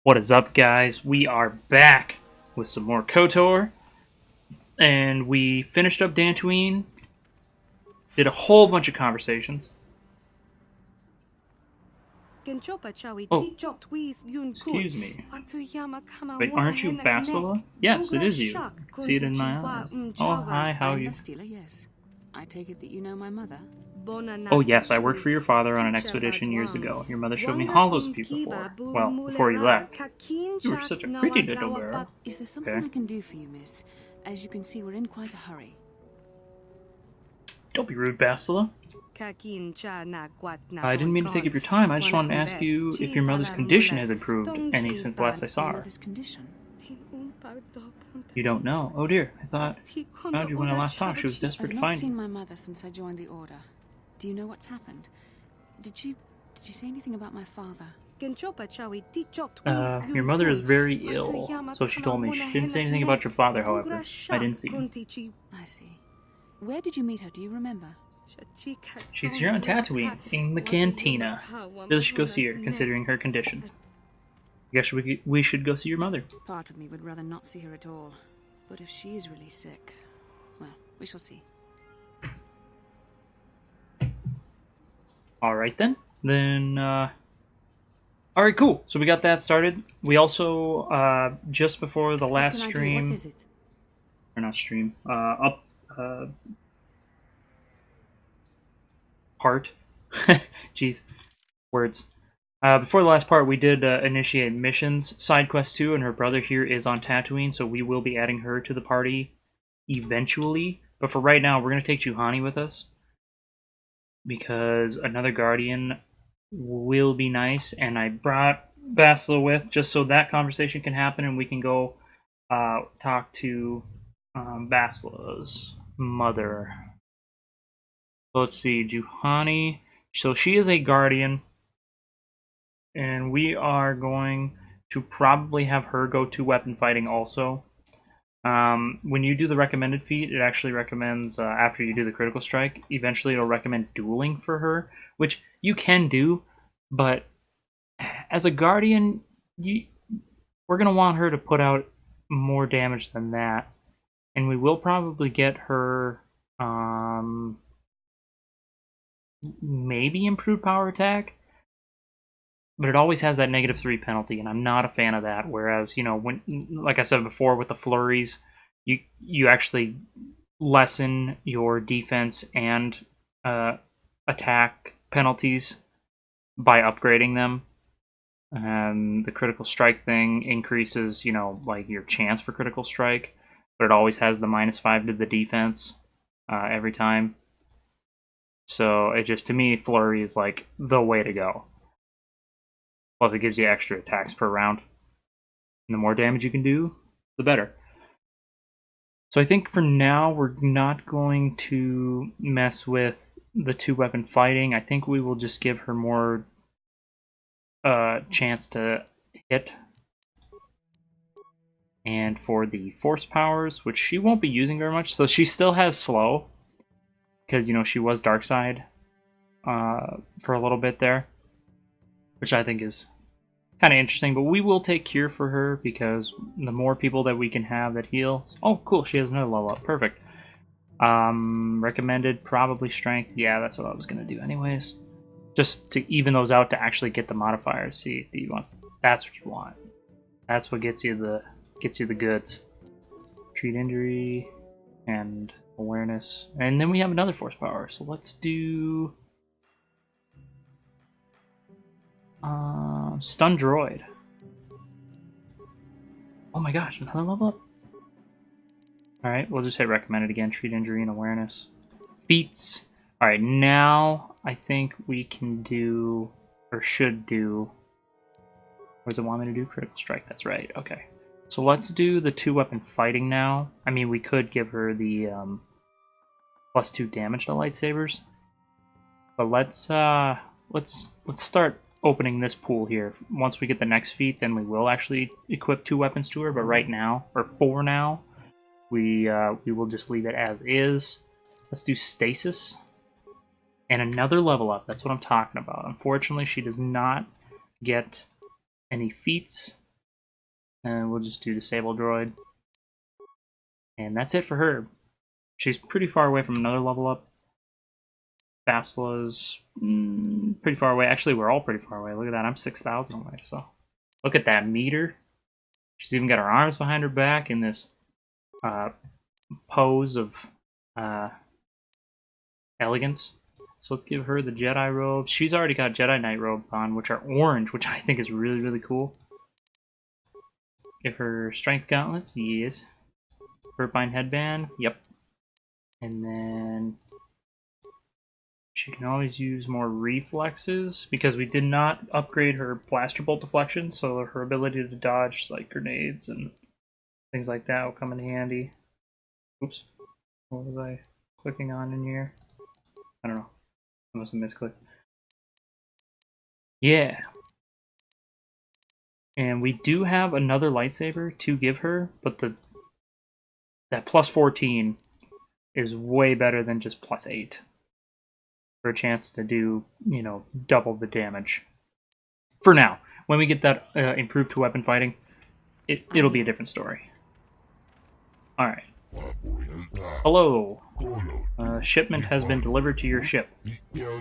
What is up, guys? We are back with some more KOTOR, and we finished up Tatooine, did a whole bunch of conversations. Oh, excuse me. Wait, aren't you Basila? Yes, it is you. I can see it in my eyes. Oh, hi, how are you? Bastila, yes. I take it that you know my mother? Oh, yes, I worked for your father on an expedition years ago. Your mother showed me hollows of you before. Well, before you left. You were such a pretty little girl. Is there something Okay. I can do for you, miss? As you can see, we're in quite a hurry. Don't be rude, Basila. I didn't mean to take up your time. I just wanted to ask you if your mother's condition has improved any since last I saw My her. mother's condition? You don't know? Oh dear, I thought I found you when I last talked. She was desperate I've to not find seen you. my mother since I joined the Order. Do you know what's happened? Did she say anything about my father? Your mother is very ill, so she told me. She didn't say anything about your father, however. I didn't see him. I see. Where did you meet her? Do you remember? She's here on Tatooine, in the cantina. Bill should go see her, considering her condition. I guess we should go see your mother. Part of me would rather not see her at all. But if she is really sick, well, we shall see. Alright then. Alright, cool. So we got that started. We also, just before the last stream... What is it? Or not stream. Part. Jeez. Words. Before the last part, we did initiate missions. Side Quest 2, and her brother here is on Tatooine, so we will be adding her to the party eventually. But for right now, we're going to take Juhani with us. Because another Guardian will be nice, and I brought Basila with just so that conversation can happen and we can go talk to Basila's mother. So let's see, Juhani. So she is a Guardian, and we are going to probably have her go to weapon fighting also. When you do the recommended feat, it actually recommends, after you do the critical strike, eventually it'll recommend dueling for her, which you can do, but as a Guardian, we're going to want her to put out more damage than that, and we will probably get her maybe improved power attack, but it always has that -3 penalty, and I'm not a fan of that. Whereas, you know, when, like I said before, with the flurries, you actually lessen your defense and attack penalties by upgrading them. The critical strike thing increases, you know, like your chance for critical strike, but it always has the -5 to the defense every time. So it just, to me, flurry is like the way to go. Plus, it gives you extra attacks per round. And the more damage you can do, the better. So I think for now, we're not going to mess with the 2-weapon fighting. I think we will just give her more chance to hit. And for the force powers, which she won't be using very much, so she still has slow. Because, you know, she was dark side for a little bit there. Which I think is kind of interesting, but we will take cure for her because the more people that we can have that heal. Oh, cool! She has another level up. Perfect. Recommended probably strength. Yeah, that's what I was gonna do anyways. Just to even those out to actually get the modifiers. See, do you want? That's what you want. That's what gets you the goods. Treat injury and awareness, and then we have another force power. So let's do stun droid. Oh my gosh, another level up? Alright, we'll just hit recommended again. Treat injury and awareness. Feats. Alright, now I think we can do, or should do, what does it want me to do? Critical strike, that's right, okay. So let's do the 2-weapon fighting now. I mean, we could give her the +2 damage to lightsabers. But let's start opening this pool here. Once we get the next feat, then we will actually equip 2 weapons to her, but right now, or for now, we will just leave it as is. Let's do stasis. And another level up, that's what I'm talking about. Unfortunately, she does not get any feats And we'll just do Disable Droid. And that's it for her. She's pretty far away from another level up. Basila's pretty far away. Actually, we're all pretty far away. Look at that. I'm 6,000 away. So look at that meter. She's even got her arms behind her back in this pose of elegance. So let's give her the Jedi robe. She's already got Jedi Knight robe on, which are orange, which I think is really, really cool. Give her strength gauntlets. Yes. Bind headband. Yep. And then she can always use more reflexes because we did not upgrade her blaster bolt deflection, so her ability to dodge like grenades and things like that will come in handy. Oops. What was I clicking on in here? I don't know. I must have misclicked. Yeah. And we do have another lightsaber to give her, but that plus 14 is way better than just plus 8. For a chance to do, you know, double the damage. For now. When we get that improved to weapon fighting, it'll be a different story. Alright. Hello. Shipment has been delivered to your ship,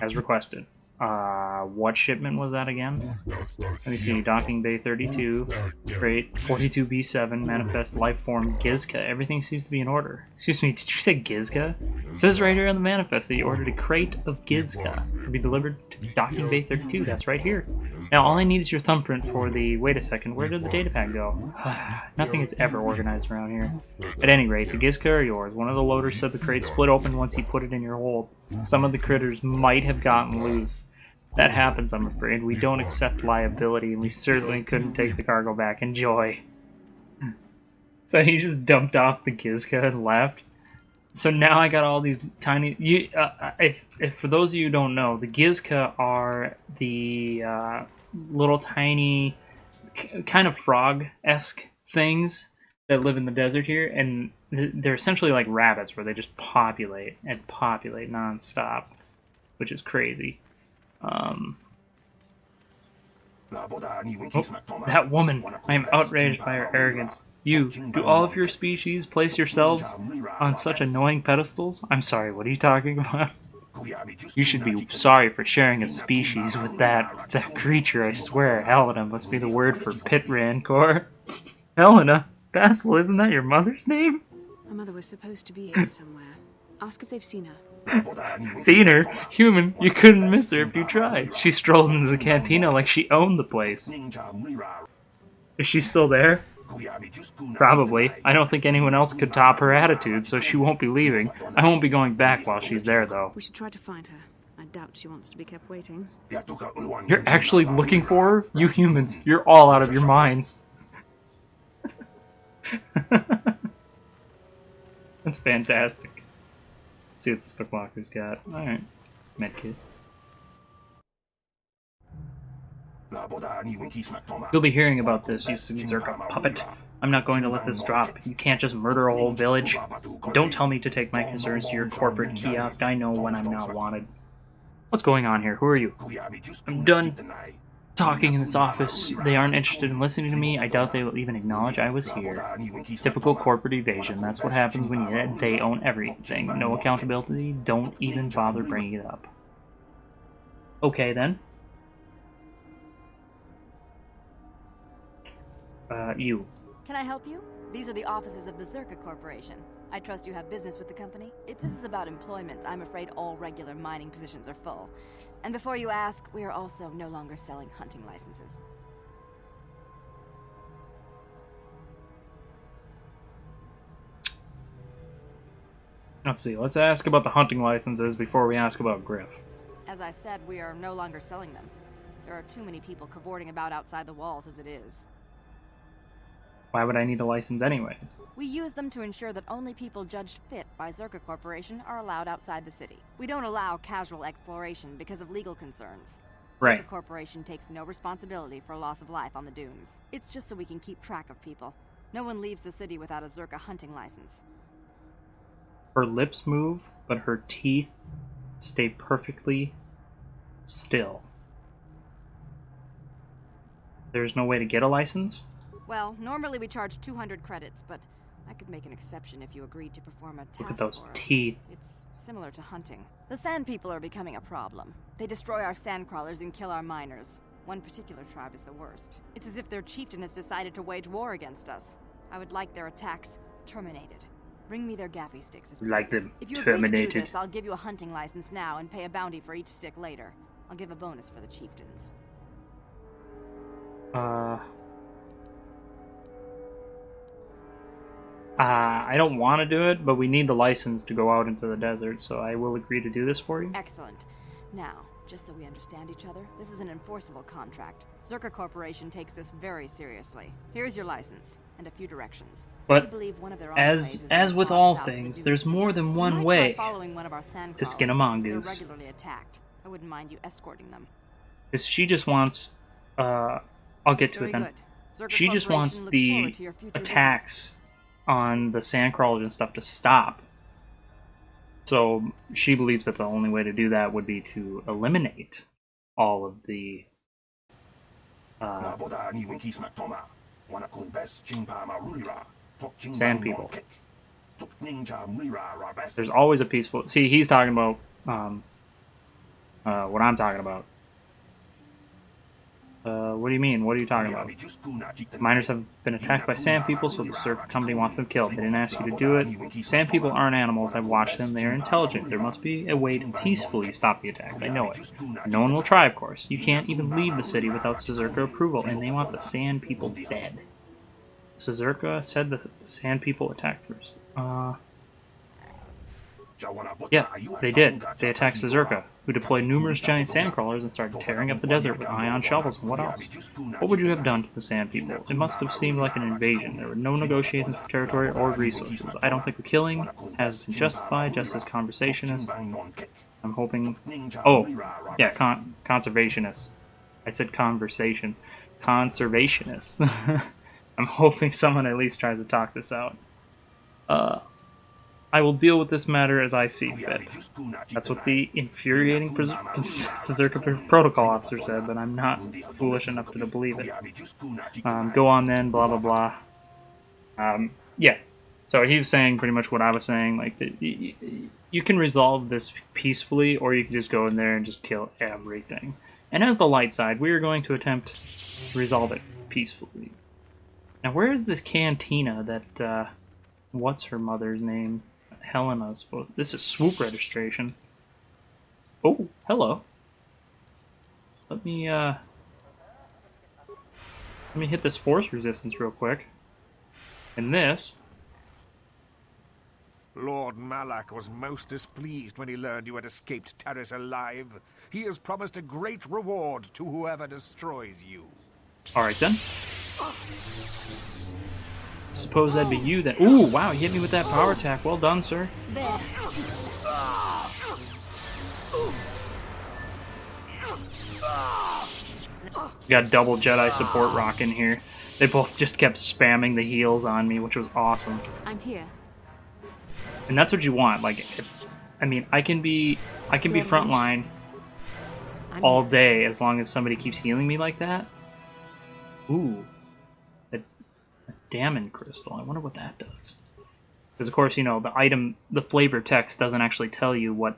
as requested. What shipment was that again? Let me see. Docking Bay 32. Great. 42B7. Manifest life form Gizka. Everything seems to be in order. Excuse me, did you say Gizka? It says right here on the manifest that you ordered a crate of Gizka to be delivered to Docking Bay 32. That's right here. Now, all I need is your thumbprint for the... Wait a second, where did the datapad go? Nothing is ever organized around here. At any rate, the Gizka are yours. One of the loaders said the crate split open once he put it in your hold. Some of the critters might have gotten loose. That happens, I'm afraid. We don't accept liability, and we certainly couldn't take the cargo back. Enjoy. So he just dumped off the Gizka and left. So now I got all these tiny... if for those of you who don't know, the Gizka are the little tiny kind of frog-esque things that live in the desert here, and they're essentially like rabbits where they just populate and populate non-stop, which is crazy. Oh, that woman! I am outraged by her arrogance. You, do all of your species place yourselves on such annoying pedestals? I'm sorry, what are you talking about? You should be sorry for sharing a species with that creature, I swear. Helena must be the word for pit rancor. Helena? Basil, isn't that your mother's name? My mother was supposed to be here somewhere. Ask if they've seen her. Seen her? Human, you couldn't miss her if you tried. She strolled into the cantina like she owned the place. Is she still there? Probably. I don't think anyone else could top her attitude, so she won't be leaving. I won't be going back while she's there, though. We should try to find her. I doubt she wants to be kept waiting. You're actually looking for her? You humans, you're all out of your minds. That's fantastic. Let's see what this bookwalker's got. Alright. Medkit. You'll be hearing about this, you Zerka puppet. I'm not going to let this drop. You can't just murder a whole village. Don't tell me to take my concerns to your corporate kiosk. I know when I'm not wanted. What's going on here? Who are you? I'm done talking in this office. They aren't interested in listening to me. I doubt they will even acknowledge I was here. Typical corporate evasion. That's what happens when they own everything. No accountability. Don't even bother bringing it up. Okay, then. You. Can I help you? These are the offices of the Zerka Corporation. I trust you have business with the company. If this is about employment, I'm afraid all regular mining positions are full. And before you ask, we are also no longer selling hunting licenses. Let's see, let's ask about the hunting licenses before we ask about Griff. As I said, we are no longer selling them. There are too many people cavorting about outside the walls as it is. Why would I need a license anyway? We use them to ensure that only people judged fit by Zerka Corporation are allowed outside the city. We don't allow casual exploration because of legal concerns. Right. Zerka Corporation takes no responsibility for loss of life on the dunes. It's just so we can keep track of people. No one leaves the city without a Zerka hunting license. Her lips move, but her teeth stay perfectly still. There's no way to get a license? Well, normally we charge 200 credits, but I could make an exception if you agreed to perform a task Look at those for us. teeth. It's similar to hunting. The sand people are becoming a problem. They destroy our sand crawlers and kill our miners. One particular tribe is the worst. It's as if their chieftain has decided to wage war against us. I would like their attacks terminated. Bring me their gaffy sticks as proof. Like them If you agree to do terminated. this, I'll give you a hunting license now and pay a bounty for each stick later. I'll give a bonus for the chieftains. I don't want to do it, but we need the license to go out into the desert, so I will agree to do this for you. Excellent. Now, just so we understand each other, this is an enforceable contract. Zerka Corporation takes this very seriously. Here's your license, and a few directions. But We believe one of their as enclaves is with far all south of the things, dunes. there's more than You one might way try following one of our sand to skin a crawlers. mongoose. They're regularly attacked. I wouldn't mind you escorting them. Because she just wants, I'll get to Very it then. good. Zerka She just Corporation wants looks the forward to your future attacks on the sandcrawlers and stuff to stop. So she believes that the only way to do that would be to eliminate all of the sand people. There's always a peaceful... See, he's talking about what I'm talking about. What do you mean? What are you talking about? Miners have been attacked by sand people, so the Zerka company wants them killed. They didn't ask you to do it. Sand people aren't animals. I've watched them. They are intelligent. There must be a way to peacefully stop the attacks. I know it. No one will try, of course. You can't even leave the city without Zerka approval, and they want the sand people dead. Zerka said that the sand people attacked first. Yeah, they did. They attacked Zerka, who deployed numerous giant sandcrawlers and started tearing up the desert with ion shovels and what else? What would you have done to the sand people? It must have seemed like an invasion. There were no negotiations for territory or resources. I don't think the killing has been justified, just as conversationists. I'm hoping... Oh, yeah, conservationists. I said conversation. Conservationists. I'm hoping someone at least tries to talk this out. I will deal with this matter as I see fit. That's what the infuriating Zerka protocol officer said, but I'm not foolish enough to believe it. Go on then, blah blah blah. Yeah. So he was saying pretty much what I was saying, like that you can resolve this peacefully, or you can just go in there and just kill everything. And as the light side, we are going to attempt to resolve it peacefully. Now, where is this cantina that, what's her mother's name? Helena, suppose. This is swoop registration. Oh, hello. Let me hit this force resistance real quick. And this... Lord Malak was most displeased when he learned you had escaped Taris alive. He has promised a great reward to whoever destroys you. Alright then. Suppose that'd be you then. Ooh, wow, you hit me with that power attack. Well done, sir. There. Got double Jedi support rock in here. They both just kept spamming the heals on me, which was awesome. I'm here. And that's what you want. Like, I mean, I can be frontline all day as long as somebody keeps healing me like that. Ooh. A Damon crystal. I wonder what that does. Because, of course, you know, the flavor text doesn't actually tell you what...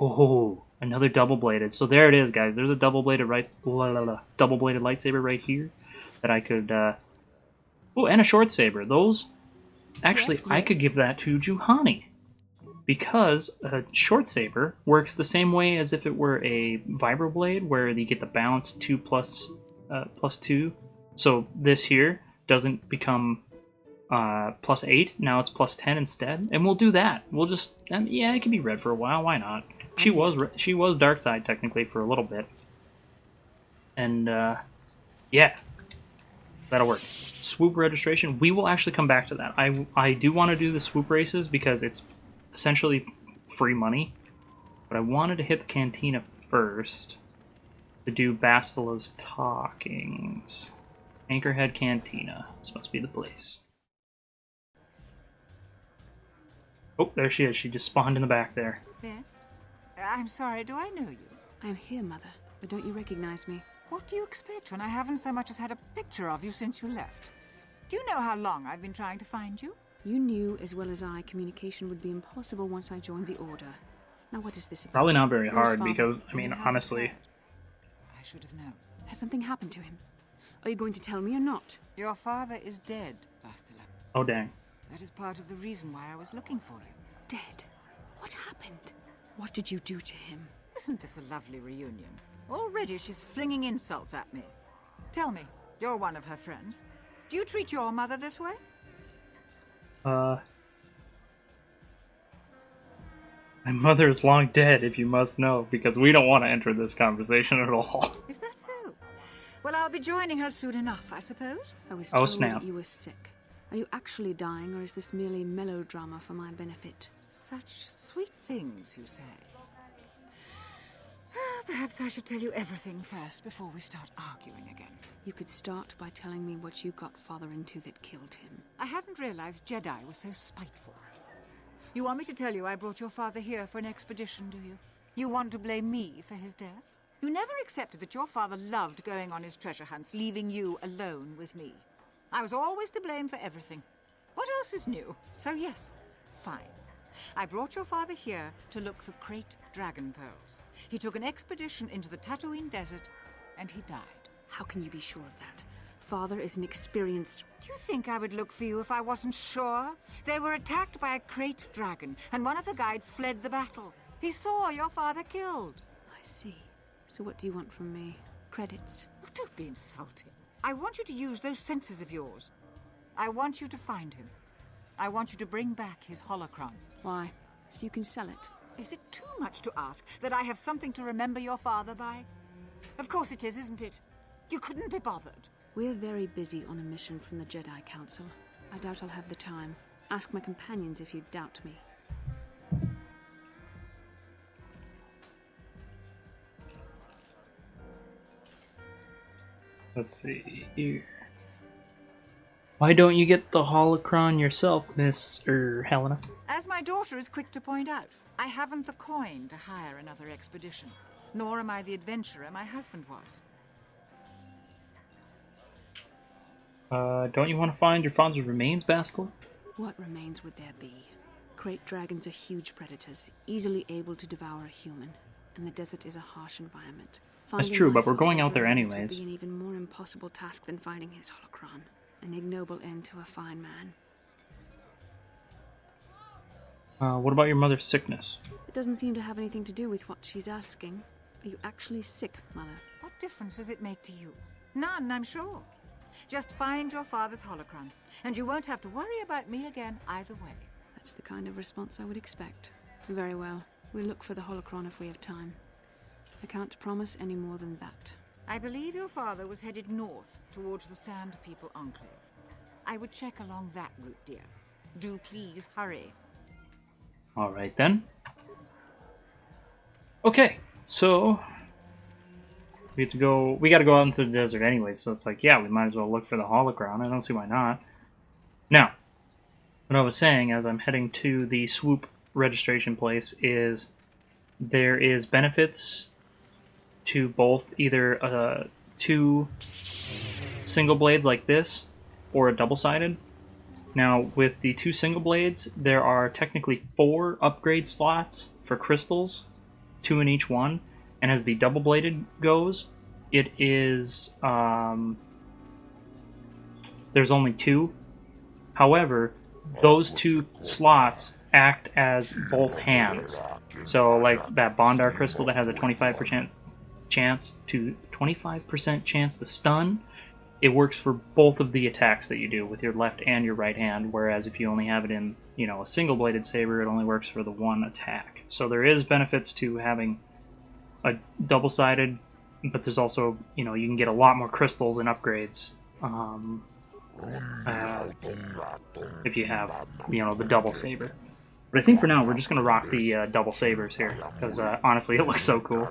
Oh, another double-bladed. So there it is, guys. There's a double-bladed double-bladed lightsaber right here that I could... Oh, and a short saber. Those... Actually, Yes, I could give that to Juhani. Because a short saber works the same way as if it were a vibroblade, where you get the balance 2 plus 2. So this here doesn't become plus 8. Now it's plus 10 instead, and we'll do that. We'll just yeah, it can be red for a while. Why not? She was dark side technically for a little bit, and yeah, that'll work. Swoop registration. We will actually come back to that. I do want to do the swoop races because it's essentially free money, but I wanted to hit the cantina first to do Bastila's talkings. Anchorhead Cantina. This must be the place. Oh, there she is. She just spawned in the back there. Beth? I'm sorry, do I know you? I'm here, Mother. But don't you recognize me? What do you expect when I haven't so much as had a picture of you since you left? Do you know how long I've been trying to find you? You knew as well as I communication would be impossible once I joined the Order. Now what is this about? Probably not very Where's hard Father? because, I mean, You haven't honestly, heard. I should have known. Has something happened to him? Are you going to tell me or not? Your father is dead, Bastila. oh dang. That is part of the reason why I was looking for you. Dead? What happened? What did you do to him? Isn't this a lovely reunion? Already she's flinging insults at me. Tell me, you're one of her friends. Do you treat your mother this way? My mother is long dead, if you must know, because we don't want to enter this conversation at all. Is that so? Well, I'll be joining her soon enough, I suppose. I was Oh, told snap. you were sick. Are you actually dying, or is this merely melodrama for my benefit? Such sweet things, you say. Perhaps I should tell you everything first before we start arguing again. You could start by telling me what you got Father into that killed him. I hadn't realized Jedi was so spiteful. You want me to tell you I brought your father here for an expedition, do you? You want to blame me for his death? You never accepted that your father loved going on his treasure hunts, leaving you alone with me. I was always to blame for everything. What else is new? So yes, fine. I brought your father here to look for great dragon pearls. He took an expedition into the Tatooine desert, and he died. How can you be sure of that? Father is an experienced... Do you think I would look for you if I wasn't sure? They were attacked by a great dragon, and one of the guides fled the battle. He saw your father killed. I see. So what do you want from me? Credits? Oh, don't be insulting. I want you to use those senses of yours. I want you to find him. I want you to bring back his holocron. Why? So you can sell it? Is it too much to ask that I have something to remember your father by? Of course it is, isn't it? You couldn't be bothered. We're very busy on a mission from the Jedi Council. I doubt I'll have the time. Ask my companions if you doubt me. Let's see here. Why don't you get the holocron yourself, Miss Helena? As my daughter is quick to point out, I haven't the coin to hire another expedition. Nor am I the adventurer my husband was. Don't you want to find your father's remains, Bastila? What remains would there be? Great dragons are huge predators, easily able to devour a human. And the desert is a harsh environment. That's Finding true, my but we're going father's out there remains anyways. would be an even more impossible task than finding his holocron. An ignoble end to a fine man. What about your mother's sickness? It doesn't seem to have anything to do with what she's asking. Are you actually sick, Mother? What difference does it make to you? None, I'm sure. Just find your father's holocron, and you won't have to worry about me again either way. That's the kind of response I would expect. Very well. We'll look for the holocron if we have time. I can't promise any more than that. I believe your father was headed north towards the Sand People Enclave. I would check along that route, dear. Do please hurry. Alright then. Okay, so we gotta go out into the desert anyway, so it's like, yeah, we might as well look for the holocron. I don't see why not. Now, what I was saying as I'm heading to the swoop registration place is there is benefits to both either two single blades like this or a double-sided. Now, with the two single blades, there are technically 4 upgrade slots for crystals, 2 in each one, and as the double-bladed goes, it is there's only 2. However, those 2 slots act as both hands. So, like that Bondar crystal that has a 25% chance to stun, it works for both of the attacks that you do with your left and your right hand, whereas if you only have it in, a single-bladed saber, it only works for the one attack. So there is benefits to having a double-sided, but there's also, you can get a lot more crystals and upgrades if you have, the double saber. But I think for now, we're just going to rock the double sabers here, because honestly, it looks so cool.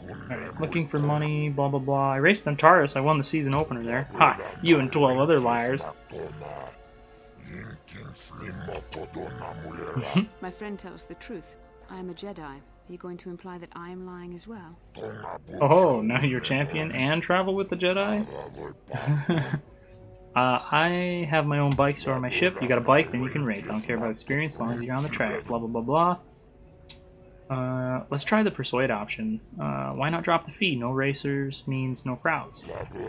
Alright, looking for money, blah blah blah. I raced Antares, I won the season opener there. Ha! You and 12 other liars. My friend tells the truth. I am a Jedi. Are you going to imply that I am lying as well? Oh, now you're champion and travel with the Jedi? I have my own bike store on my ship. You got a bike, then you can race. I don't care about experience as long as you're on the track. Blah, blah, blah, blah. Let's try the persuade option. Why not drop the fee? No racers means no crowds.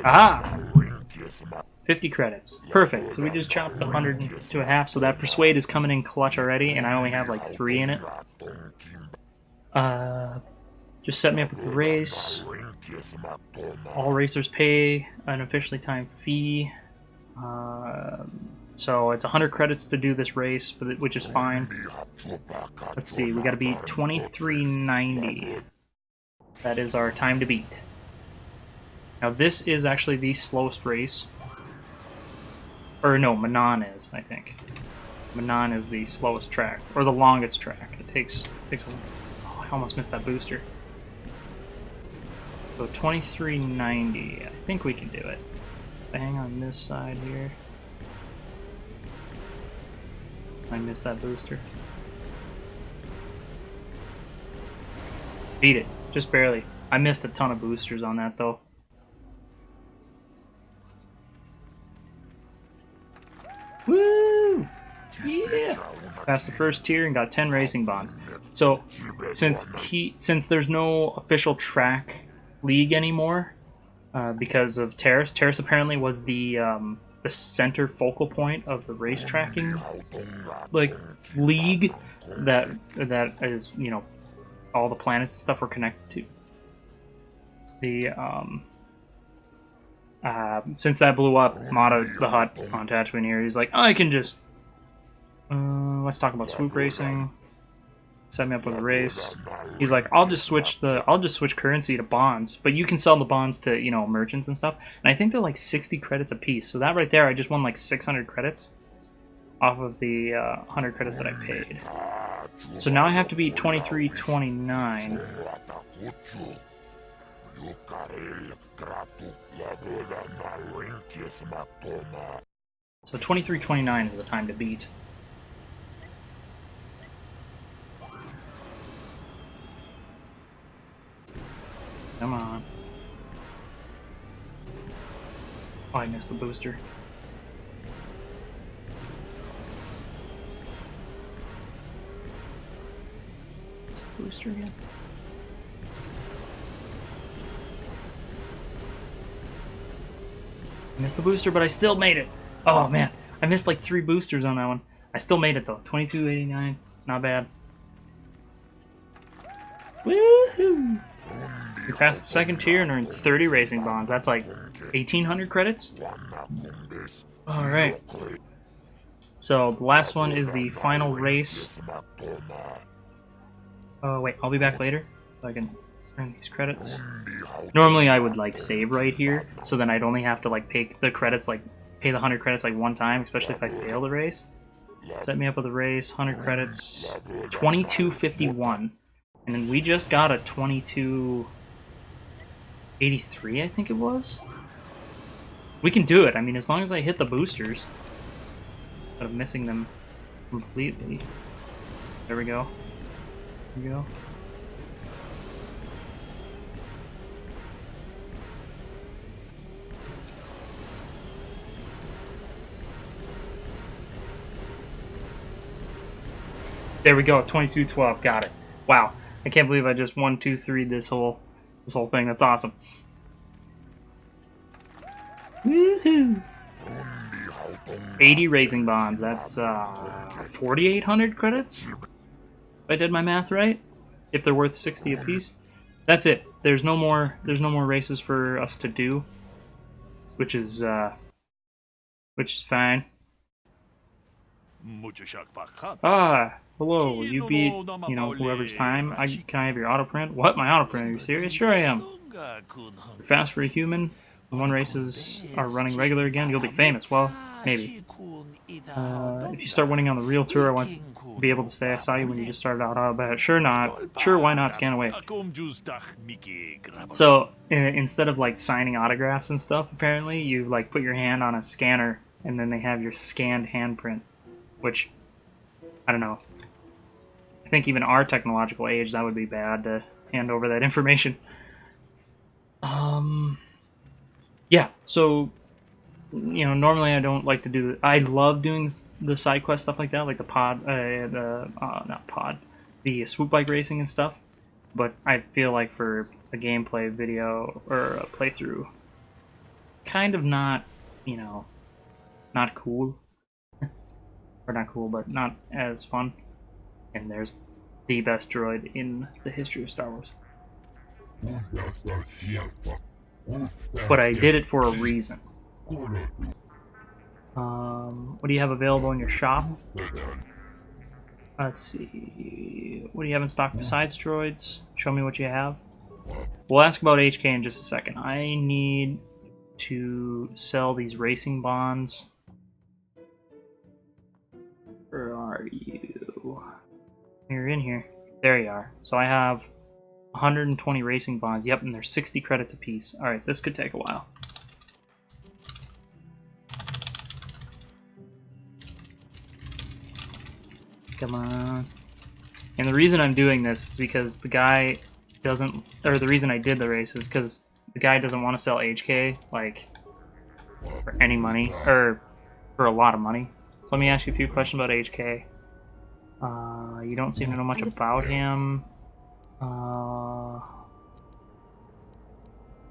Aha! 50 credits. Perfect. So we just chopped 100 to a half, so that persuade is coming in clutch already, and I only have like 3 in it. Just set me up with the race. All racers pay an officially timed fee. So it's 100 credits to do this race, which is fine. Let's see, we gotta beat 2390. That is our time to beat. Now this is actually the slowest race. Or no, Manon is, I think. Manon is the slowest track, or the longest track. It takes a... Oh, I almost missed that booster. So 2390, I think we can do it. Hang on this side here. I missed that booster. Beat it, just barely. I missed a ton of boosters on that though. Woo! Yeah! Passed the first tier and got 10 racing bonds. So since there's no official track league anymore, because of Terrace. Terrace apparently was the center focal point of the race tracking like league that is, you know, all the planets and stuff were connected to. The since that blew up, Mata the Hutt on Tatooine here, he's like, oh, I can just let's talk about swoop racing. Set me up with a race. He's like, I'll just switch currency to bonds, but you can sell the bonds to, you know, merchants and stuff. And I think they're like 60 credits a piece. So that right there, I just won like 600 credits off of the 100 credits that I paid. So now I have to beat 2329. So 2329 is the time to beat. Come on. Oh, I missed the booster. Missed the booster again. I missed the booster, but I still made it. Oh man, I missed like 3 boosters on that one. I still made it though. 2289, not bad. Woohoo! We passed the second tier and earned 30 racing bonds. That's like 1,800 credits. Alright. So the last one is the final race. Oh wait, I'll be back later so I can earn these credits. Normally I would like save right here, so then I'd only have to like pay the credits, like pay the 100 credits like one time, especially if I fail the race. Set me up with a race, 100 credits, 2251. And then we just got a 2283, I think it was. We can do it. I mean, as long as I hit the boosters instead of missing them completely. There we go. There we go. There we go. 2212. Got it. Wow. I can't believe I just 1, 2, 3 this whole thing. That's awesome. Woohoo! 80 racing bonds. That's 4,800 credits. If I did my math right. If they're worth 60 apiece. That's it. There's no more races for us to do, which is fine. Ah, hello. You beat, you know, whoever's time. Can I have your auto print? What? My auto print? Are you serious? Sure I am. You're fast for a human. When one races are running regular again, you'll be famous. Well, maybe. If you start winning on the real tour, I want to be able to say I saw you when you just started out. I'll bet. Sure not. Sure, why not? Scan away. So instead of like signing autographs and stuff, apparently you like put your hand on a scanner, and then they have your scanned handprint. Which, I don't know. I think even our technological age, that would be bad to hand over that information. Yeah, so, you know, normally I don't like to do... I love doing the side quest stuff like that, like the the swoop bike racing and stuff. But I feel like for a gameplay video or a playthrough, kind of not, you know, not cool. Or not cool, but not as fun. And there's the best droid in the history of Star Wars. But I did it for a reason. What do you have available in your shop? Let's see. What do you have in stock besides droids? Show me what you have. We'll ask about HK in just a second. I need to sell these racing bonds. Where are you? You're in here. There you are. So I have 120 racing bonds. Yep, and they're 60 credits apiece. Alright, this could take a while. Come on. And the reason I'm doing this is because the guy doesn't... Or the reason I did the race is because the guy doesn't want to sell HK, like, for any money. Or for a lot of money. So let me ask you a few questions about HK. You don't seem to know much about him.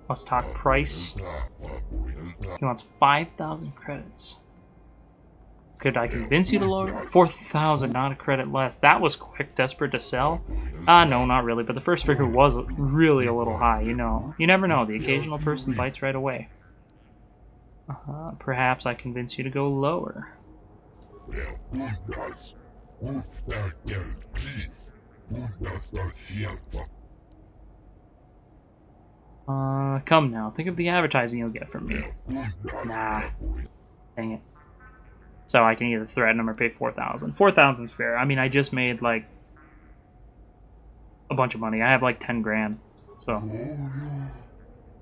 Let's talk price. He wants 5,000 credits. Could I convince you to lower? 4,000, not a credit less. That was quick. Desperate to sell? No, not really. But the first figure was really a little high, you know. You never know. The occasional person bites right away. Perhaps I convince you to go lower. Come now. Think of the advertising you'll get from me. Nah. Dang it. So I can either threaten him or pay 4,000. 4,000's fair. I mean, I just made, like, a bunch of money. I have, like, 10 grand. So.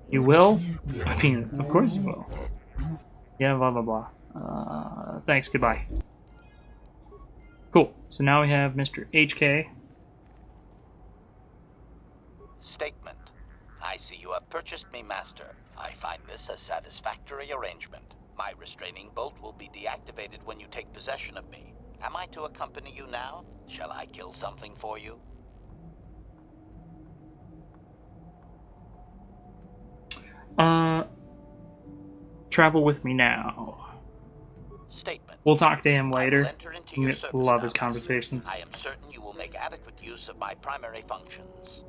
You will? I mean, of course you will. Yeah, blah, blah, blah. Thanks, goodbye. Cool. So now we have Mr. HK. Statement. I see you have purchased me, Master. I find this a satisfactory arrangement. My restraining bolt will be deactivated when you take possession of me. Am I to accompany you now? Shall I kill something for you? Travel with me now. Statement. We'll talk to him later. Enter into your Love his service now, conversations. I am certain you will make adequate use of my primary functions.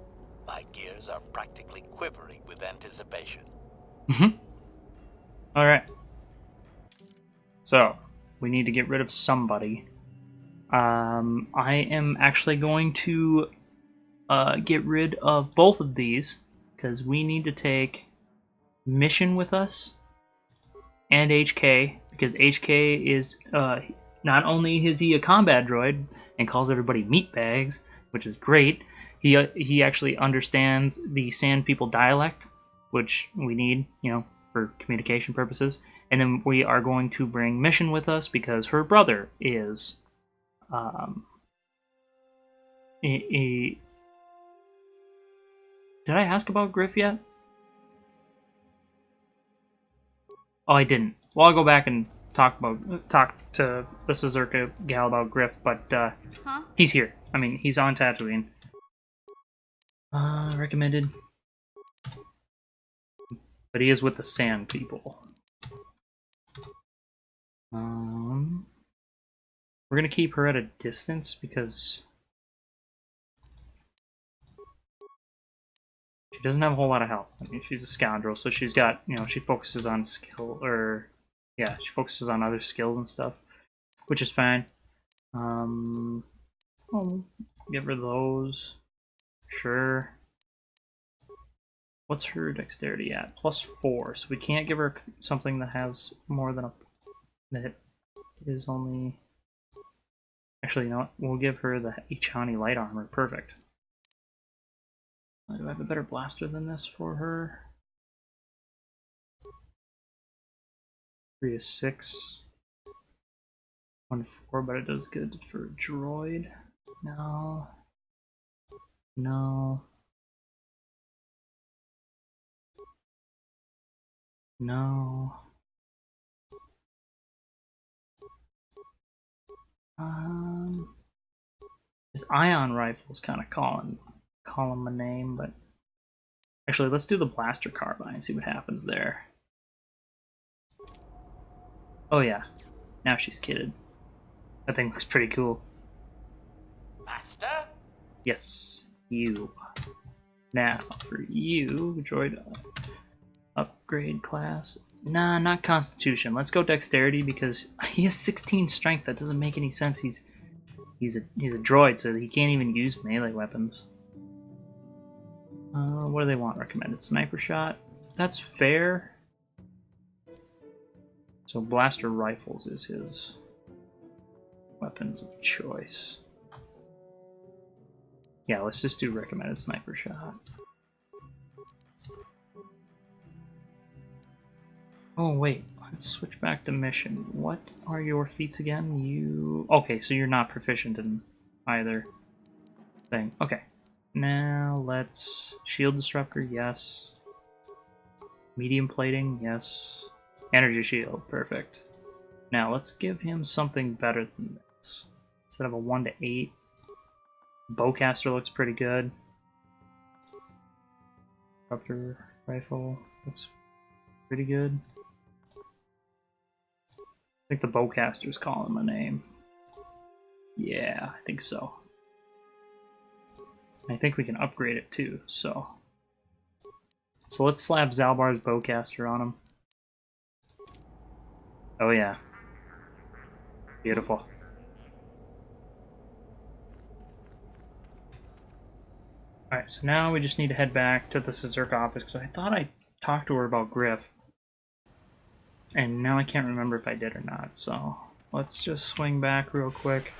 My gears are practically quivering with anticipation. Alright. So, we need to get rid of somebody. I am actually going to get rid of both of these, because we need to take Mission with us and HK, because HK is not only is he a combat droid and calls everybody meatbags, which is great, he actually understands the Sand People dialect, which we need, you know, for communication purposes. And then we are going to bring Mission with us because her brother is did I ask about Griff yet? Oh, I didn't. Well, I'll go back and talk to the Czerka gal about Griff, but he's here. I mean, he's on Tatooine. Recommended. But he is with the Sand People. We're gonna keep her at a distance because she doesn't have a whole lot of health. I mean, she's a scoundrel, so she's got, you know, she focuses on skill, or yeah, she focuses on other skills and stuff, which is fine. I'll give her those. Sure. What's her dexterity at? +4, so we can't give her something that has more than a... that is only... Actually, you know what? We'll give her the Ichani light armor. Perfect. Do I have a better blaster than this for her? 3 is 6. 1 4, but it does good for a droid. No. No. No. This ion rifle's kind of calling my name, but actually, let's do the blaster carbine and see what happens there. Oh yeah, now she's kitted. That thing looks pretty cool. Master? Yes, you. Now for you, droid upgrade class. Nah, not Constitution. Let's go Dexterity because he has 16 Strength. That doesn't make any sense. He's a droid, so he can't even use melee weapons. What do they want? Recommended sniper shot. That's fair. So blaster rifles is his weapons of choice. Yeah, let's just do recommended sniper shot. Oh wait, let's switch back to mission. What are your feats again? You... Okay, so you're not proficient in either thing. Okay. Now let's... Shield disruptor, yes. Medium plating, yes. Energy shield, perfect. Now let's give him something better than this. Instead of a 1 to 8. Bowcaster looks pretty good. Disruptor rifle looks pretty good. I think the bowcaster's calling my name. Yeah, I think so. I think we can upgrade it too, so... So let's slap Zalbar's bowcaster on him. Oh yeah. Beautiful. Alright, so now we just need to head back to the Czerka office, because I thought I talked to her about Griff. And now I can't remember if I did or not, so... Let's just swing back real quick.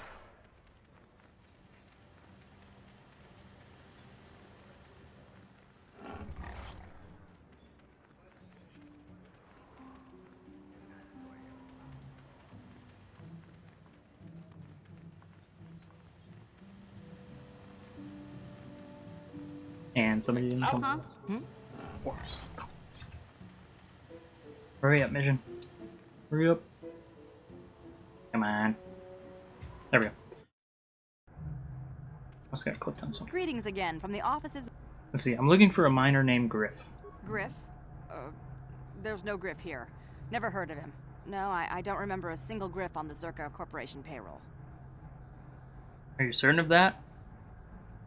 And somebody didn't come to us. Of course. Hurry up, mission. Hurry up. Come on. There we go. I just got clicked on something. Greetings again from the offices. Let's see, I'm looking for a miner named Griff. Griff? There's no Griff here. Never heard of him. No, I don't remember a single Griff on the Czerka Corporation payroll. Are you certain of that?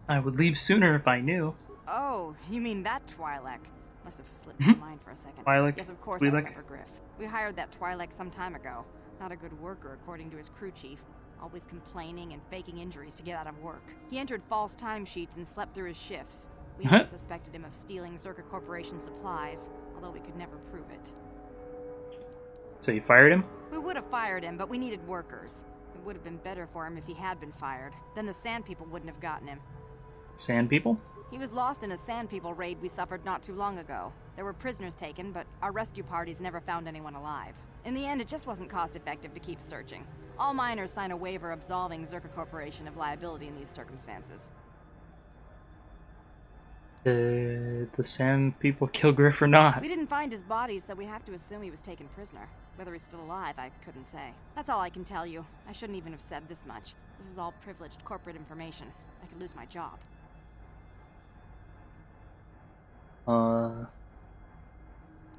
I would leave sooner if I knew. Oh, you mean that Twi'lek? Must have slipped my mind for a second. Twi'lek? Yes, of course Twi'lek? I remember Griff. We hired that Twi'lek some time ago. Not a good worker, according to his crew chief. Always complaining and faking injuries to get out of work. He entered false timesheets and slept through his shifts. We had suspected him of stealing Czerka Corporation supplies, although we could never prove it. So you fired him? We would have fired him, but we needed workers. It would have been better for him if he had been fired. Then the Sand People wouldn't have gotten him. Sand people? He was lost in a Sand People raid we suffered not too long ago. There were prisoners taken, but our rescue parties never found anyone alive. In the end, it just wasn't cost-effective to keep searching. All miners sign a waiver absolving Czerka Corporation of liability in these circumstances. Did the Sand people kill Griff or not? We didn't find his body, so we have to assume he was taken prisoner. Whether he's still alive, I couldn't say. That's all I can tell you. I shouldn't even have said this much. This is all privileged corporate information. I could lose my job.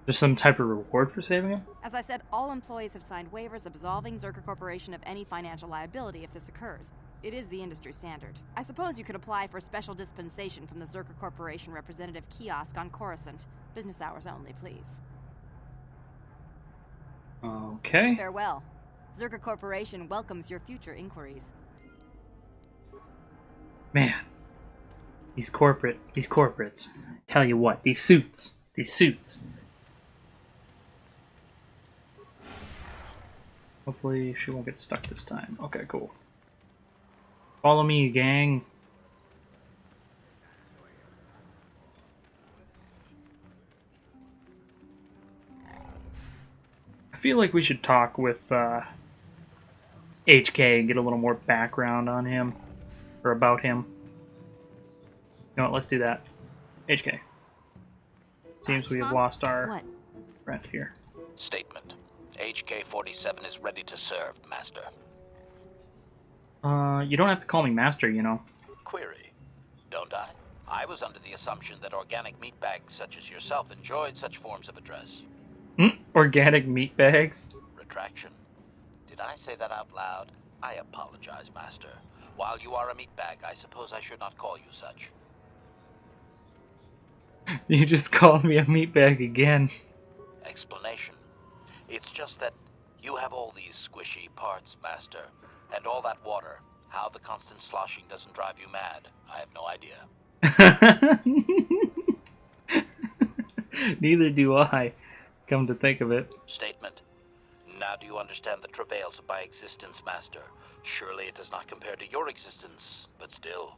There's some type of reward for saving him? As I said, all employees have signed waivers absolving Czerka Corporation of any financial liability if this occurs. It is the industry standard. I suppose you could apply for special dispensation from the Czerka Corporation representative kiosk on Coruscant. Business hours only, please. Okay. Farewell. Czerka Corporation welcomes your future inquiries. Man. These corporates. Tell you what, these suits. Hopefully she won't get stuck this time. Okay, cool. Follow me, gang. I feel like we should talk with HK and get a little more background on him. Or about him. You know what, let's do that. HK. Seems we have lost our What? friend here. Statement. HK-47 is ready to serve, Master. You don't have to call me Master, you know. Query. Don't I? I was under the assumption that organic meatbags such as yourself enjoyed such forms of address. Organic meat bags? Retraction. Did I say that out loud? I apologize, Master. While you are a meatbag, I suppose I should not call you such. You just called me a meat bag again. Explanation. It's just that you have all these squishy parts, Master, and all that water. How the constant sloshing doesn't drive you mad, I have no idea. Neither do I, come to think of it. Statement. Now do you understand the travails of my existence, Master? Surely it does not compare to your existence, but still.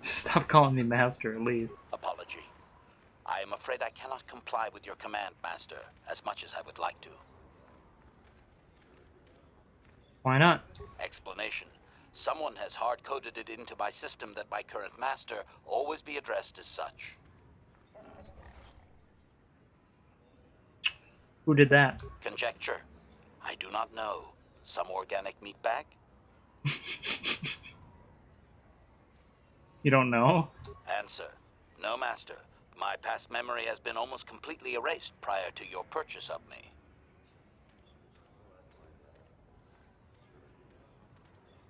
Stop calling me Master, at least. Apology. I am afraid I cannot comply with your command, Master, as much as I would like to. Why not? Explanation. Someone has hard-coded it into my system that my current Master always be addressed as such. Who did that? Conjecture. I do not know. Some organic meatbag? You don't know? Answer. No, Master. My past memory has been almost completely erased prior to your purchase of me.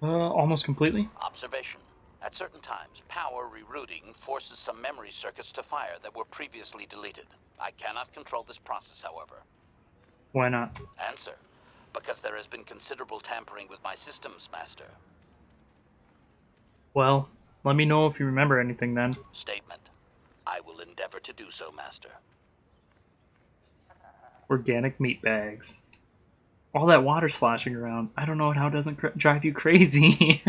Almost completely? Observation. At certain times, power rerouting forces some memory circuits to fire that were previously deleted. I cannot control this process, however. Why not? Answer. Because there has been considerable tampering with my systems, Master. Well, let me know if you remember anything then. Statement. I will endeavor to do so, Master. Organic meat bags. All that water sloshing around. I don't know how it doesn't drive you crazy.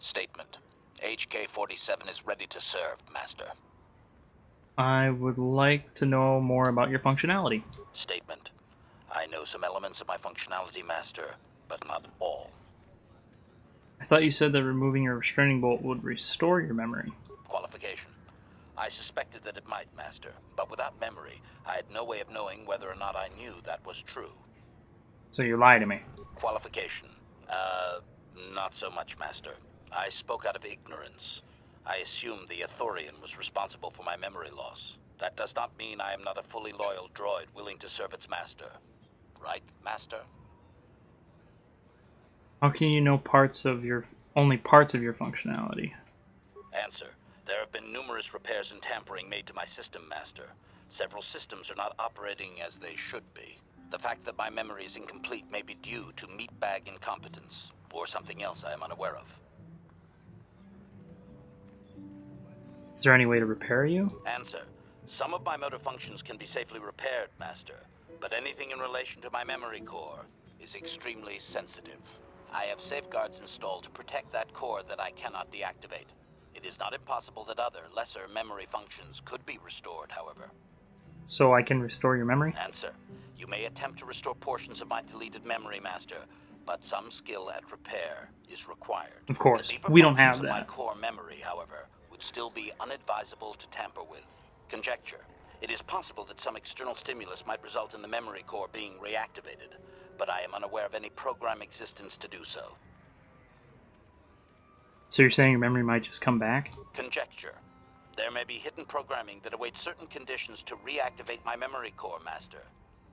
Statement. HK-47 is ready to serve, Master. I would like to know more about your functionality. Statement. I know some elements of my functionality, Master, but not all. I thought you said that removing your restraining bolt would restore your memory. Qualification. I suspected that it might, Master, but without memory, I had no way of knowing whether or not I knew that was true. So you lie to me. Qualification. Not so much, Master. I spoke out of ignorance. I assumed the Athorian was responsible for my memory loss. That does not mean I am not a fully loyal droid willing to serve its master. Right, Master? How can you know only parts of your functionality? Answer. There have been numerous repairs and tampering made to my system, Master. Several systems are not operating as they should be. The fact that my memory is incomplete may be due to meatbag incompetence, or something else I am unaware of. Is there any way to repair you? Answer. Some of my motor functions can be safely repaired, Master, but anything in relation to my memory core is extremely sensitive. I have safeguards installed to protect that core that I cannot deactivate. It is not impossible that other, lesser memory functions could be restored, however. So I can restore your memory? Answer. You may attempt to restore portions of my deleted memory, Master, but some skill at repair is required. Of course. The deeper We don't functions have of my that. core memory, however, would still be unadvisable to tamper with. Conjecture. It is possible that some external stimulus might result in the memory core being reactivated, but I am unaware of any program existence to do so. So you're saying your memory might just come back? Conjecture. There may be hidden programming that awaits certain conditions to reactivate my memory core, Master,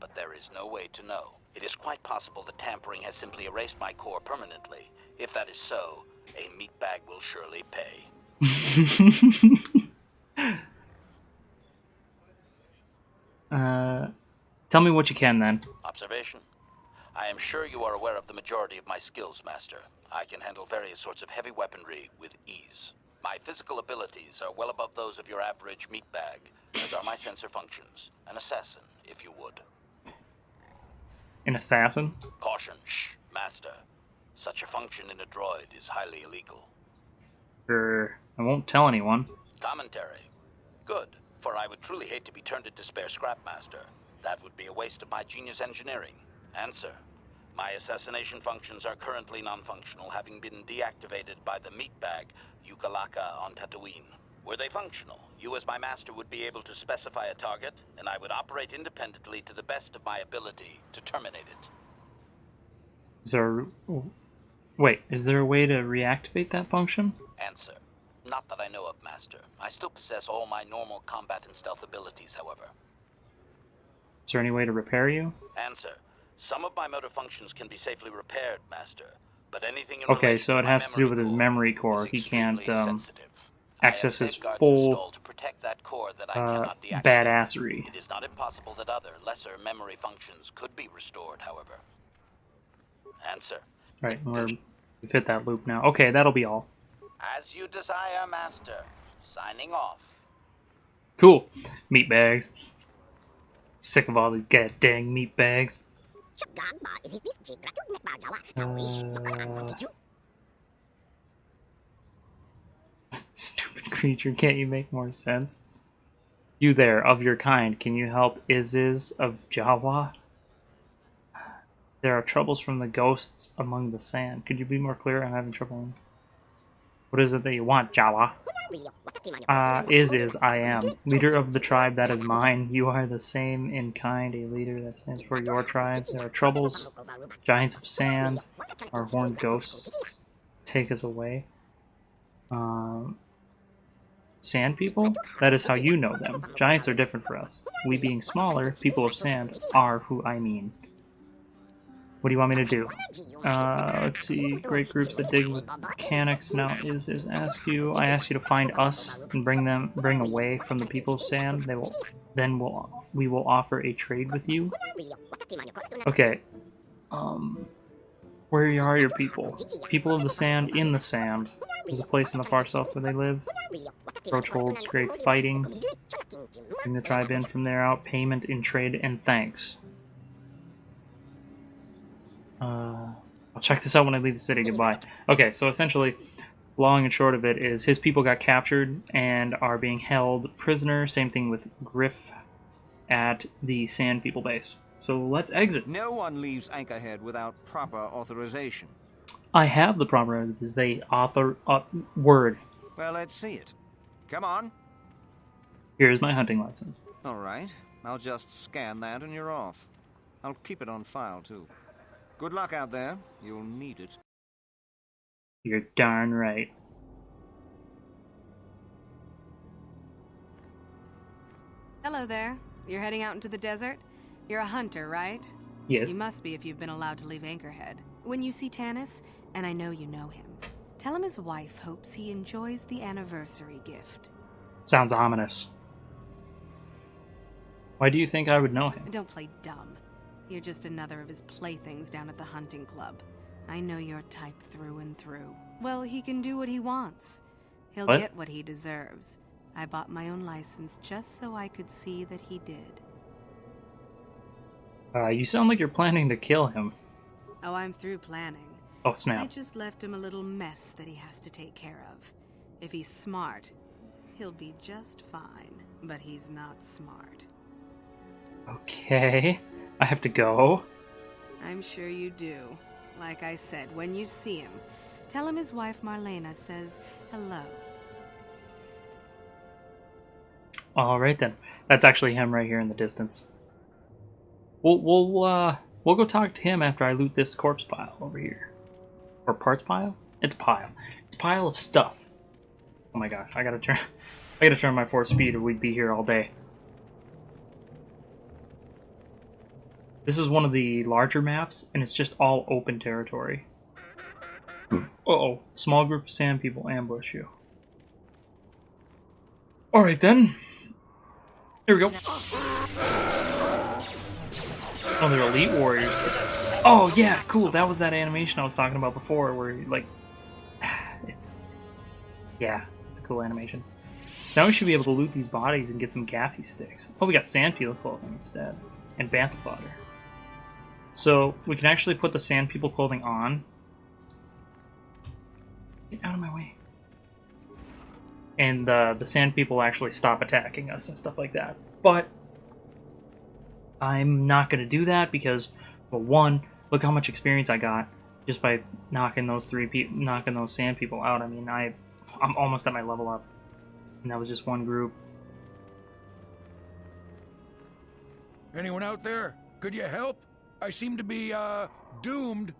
but there is no way to know. It is quite possible that tampering has simply erased my core permanently. If that is so, a meatbag will surely pay. Tell me what you can then. Observation. I am sure you are aware of the majority of my skills, Master. I can handle various sorts of heavy weaponry with ease. My physical abilities are well above those of your average meatbag, as are my sensor functions. An assassin, if you would. An assassin? Caution, shh, Master. Such a function in a droid is highly illegal. I won't tell anyone. Commentary. Good. for I would truly hate to be turned into spare scrapmaster. That would be a waste of my genius engineering. Answer. My assassination functions are currently non-functional, having been deactivated by the meatbag Yukalaka on Tatooine. Were they functional, you as my master would be able to specify a target, and I would operate independently to the best of my ability to terminate it. Is there... Wait, is there a way to reactivate that function? Answer. Not that I know of, Master. I still possess all my normal combat and stealth abilities, however. Is there any way to repair you? Answer. Some of my motor functions can be safely repaired, Master, but anything in Okay, relation so it to my has to do with his memory core. is He can't extremely sensitive. access I have his safeguards full installed to protect that core that I cannot deactivate. badassery. It is not impossible that other, lesser memory functions could be restored, however. Answer. Right, we've hit that loop now. Okay, that'll be all. As you desire, Master. Signing off. Cool. Meatbags. Sick of all these goddamn meatbags. Stupid creature, can't you make more sense? You there, of your kind, can you help Iziz of Jawa? There are troubles from the ghosts among the sand. Could you be more clear? I'm having trouble. What is it that you want, Jawa? Iziz, I am. Leader of the tribe that is mine. You are the same in kind, a leader that stands for your tribe. There are troubles. Giants of sand. Our horned ghosts take us away. Sand people? That is how you know them. Giants are different for us. We being smaller, people of sand are who I mean. What do you want me to do? Let's see. Great groups that dig with mechanics. Now is ask you. I ask you to find us and bring away from the people of sand. We will offer a trade with you. Okay. Where are your people? People of the sand in the sand. There's a place in the far south where they live. Approach holds great fighting. Bring the tribe in from there out. Payment in trade and thanks. I'll check this out when I leave the city. Goodbye. Okay, so essentially, long and short of it is his people got captured and are being held prisoner. Same thing with Griff at the Sand People base. So let's exit. No one leaves Anchorhead without proper authorization. I have the proper because they author word. Well, let's see it. Come on. Here's my hunting license. All right. I'll just scan that and you're off. I'll keep it on file, too. Good luck out there. You'll need it. You're darn right. Hello there. You're heading out into the desert? You're a hunter, right? Yes. You must be if you've been allowed to leave Anchorhead. When you see Tanis, and I know you know him, tell him his wife hopes he enjoys the anniversary gift. Sounds ominous. Why do you think I would know him? Don't play dumb. You're just another of his playthings down at the hunting club. I know your type through and through. Well, he can do what he wants. He'll get what he deserves. I bought my own license just so I could see that he did. You sound like you're planning to kill him. Oh, I'm through planning. Oh, snap. I just left him a little mess that he has to take care of. If he's smart, he'll be just fine. But he's not smart. Okay. I have to go. I'm sure you do. Like I said, when you see him, tell him his wife Marlena says hello. Alright then. That's actually him right here in the distance. We'll go talk to him after I loot this corpse pile over here. Or parts pile? It's pile. It's pile of stuff. Oh my gosh, I gotta turn my 4 speed or we'd be here all day. This is one of the larger maps, and it's just all open territory. Uh-oh. Small group of sand people ambush you. Alright then. Here we go. Oh, they're elite warriors too. Oh yeah, cool. That was that animation I was talking about before, where like, it's a cool animation. So now we should be able to loot these bodies and get some gaffy sticks. Oh, we got sand people clothing instead, and bantha fodder. So we can actually put the sand people clothing on. Get out of my way. and the sand people actually stop attacking us and stuff like that. But I'm not going to do that because, well, one, look how much experience I got just by knocking those sand people out. I mean, I'm almost at my level up, and that was just one group. Anyone out there? Could you help? I seem to be, doomed.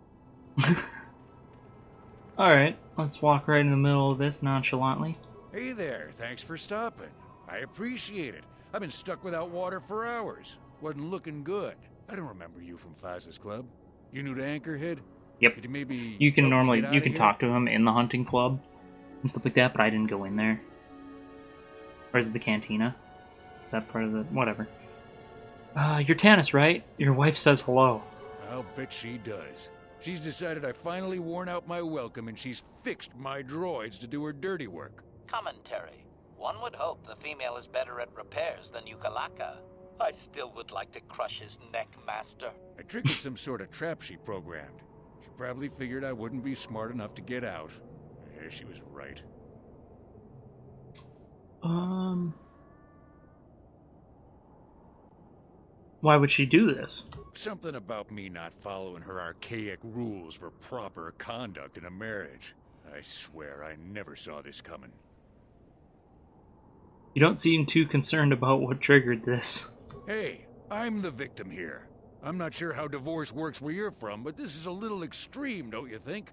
Alright, let's walk right in the middle of this nonchalantly. Hey there, thanks for stopping. I appreciate it. I've been stuck without water for hours. Wasn't looking good. I don't remember you from Faz's Club. You new to Anchorhead? Yep. Could you maybe You can help me normally, get you outta can here? talk to him in the hunting club and stuff like that, but I didn't go in there. Or is it the cantina? Is that part of the... whatever. You're Tannis, right? Your wife says hello. I'll bet she does. She's decided I finally worn out my welcome and she's fixed my droids to do her dirty work. Commentary. One would hope the female is better at repairs than Yukalaka. I still would like to crush his neck, Master. I triggered some sort of trap she programmed. She probably figured I wouldn't be smart enough to get out. Yeah, she was right. Why would she do this? Something about me not following her archaic rules for proper conduct in a marriage. I swear I never saw this coming. You don't seem too concerned about what triggered this. Hey, I'm the victim here. I'm not sure how divorce works where you're from, but this is a little extreme, don't you think?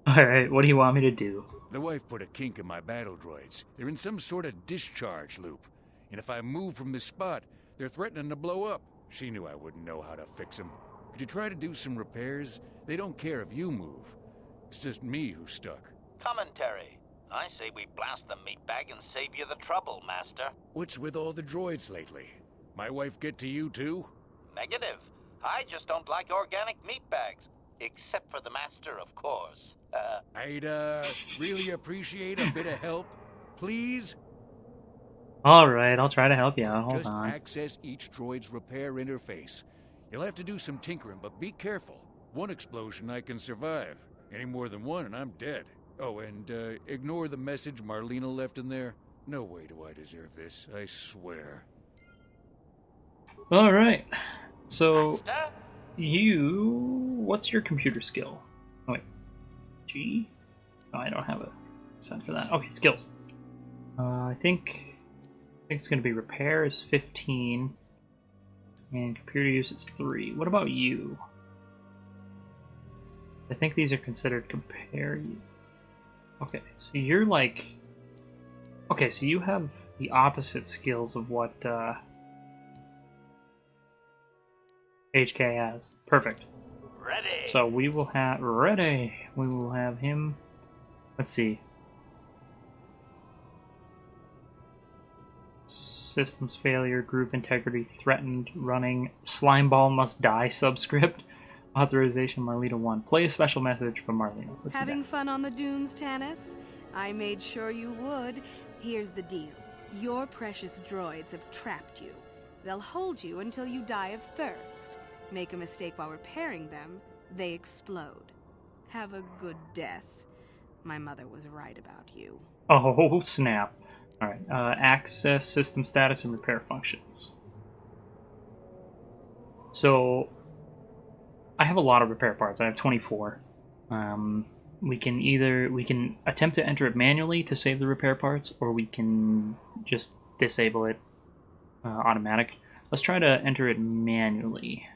Alright, what do you want me to do? The wife put a kink in my battle droids. They're in some sort of discharge loop. And if I move from this spot, they're threatening to blow up. She knew I wouldn't know how to fix them. Could you try to do some repairs? They don't care if you move. It's just me who's stuck. Commentary. I say we blast the meat bag and save you the trouble, Master. What's with all the droids lately? My wife get to you too? Negative. I just don't like organic meat bags. Except for the Master, of course. I'd, really appreciate a bit of help. Please? Alright, I'll try to help you out. Hold Just on. access each droid's repair interface. You'll have to do some tinkering, but be careful. One explosion I can survive. Any more than one and I'm dead. Oh, and ignore the message Marlena left in there. No way do I deserve this, I swear. Alright. So, Master? what's your computer skill? Oh, wait. G? Oh, I don't have a set for that. Okay, skills. I think it's going to be repair is 15, and computer use is 3. What about you? I think these are considered compare. Okay, so you're like... Okay, so you have the opposite skills of what HK has. Perfect. Ready. So we will have... Ready! We will have him... Let's see. Systems failure, group integrity threatened, running, Slimeball must die subscript, authorization Marlena 1. Play a special message from Marlena. Let's see Having that. fun on the dunes, Tannis? I made sure you would. Here's the deal. Your precious droids have trapped you. They'll hold you until you die of thirst. Make a mistake while repairing them, they explode. Have a good death. My mother was right about you. Oh, snap. Alright, access system status and repair functions. So, I have a lot of repair parts. I have 24. We can attempt to enter it manually to save the repair parts, or we can just disable it automatic. Let's try to enter it manually.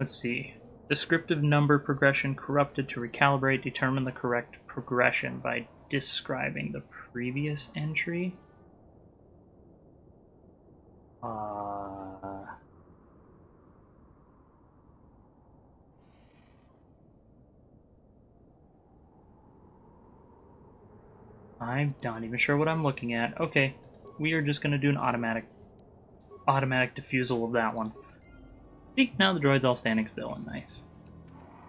Let's see. Descriptive number progression corrupted to recalibrate. Determine the correct progression by describing the previous entry. I'm not even sure what I'm looking at. Okay, we are just going to do an automatic diffusal of that one. See, now the droid's all standing still and nice.